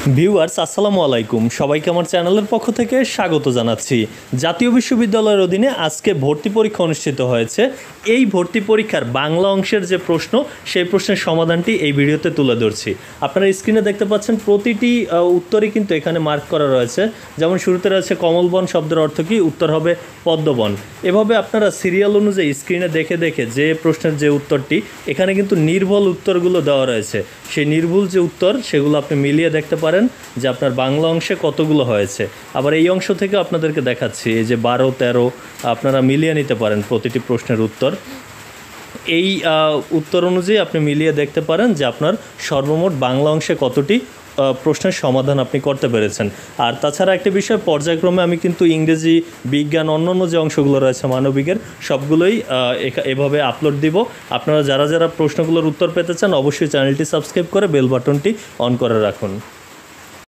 Viewers আসসালামু আলাইকুম, সবাইকে আমার চ্যানেলের পক্ষ থেকে স্বাগত জানাচ্ছি। জাতীয় বিশ্ববিদ্যালয়ের অধীনে আজকে ভর্তি পরীক্ষা অনুষ্ঠিত হয়েছে। এই ভর্তি পরীক্ষার বাংলা অংশের যে প্রশ্ন, সেই প্রশ্নের সমাধানটি এই ভিডিওতে তুলে ধরছি। আপনারা স্ক্রিনে দেখতে পাচ্ছেন প্রতিটি উত্তরই কিন্তু এখানে মার্ক করা রয়েছে। যেমন শুরুতে রয়েছে কমলবন শব্দের অর্থ কী, উত্তর হবে পদ্মবন। এভাবে আপনারা সিরিয়াল অনুযায়ী স্ক্রিনে দেখে দেখে যে প্রশ্নের যে উত্তরটি, এখানে কিন্তু নির্ভুল উত্তরগুলো দেওয়া রয়েছে। সেই নির্ভুল যে উত্তর সেগুলো আপনি মিলিয়ে দেখতে পারেন যে আপনার বাংলা অংশে কতগুলো হয়েছে। আবার এই অংশ থেকে আপনাদেরকে দেখাচ্ছি এই যে 12-13 আপনারা মিলিয়ে নিতে পারেন প্রতিটি প্রশ্নের উত্তর। এই উত্তর অনুযায়ী আপনি মিলিয়ে দেখতে পারেন যে আপনার সর্বমোট বাংলা অংশে কতটি প্রশ্নের সমাধান আপনি করতে পেরেছেন। আর তাছাড়া একটা বিষয়, পর্যায়ক্রমে আমি কিন্তু ইংরেজি, বিজ্ঞান, অন্যান্য যে অংশগুলো রয়েছে মানবিকের, সবগুলোই এভাবে আপলোড দিব। আপনারা যারা যারা প্রশ্নগুলোর উত্তর পেতে চান অবশ্যই চ্যানেলটি সাবস্ক্রাইব করে বেল বাটনটি অন করে রাখুন।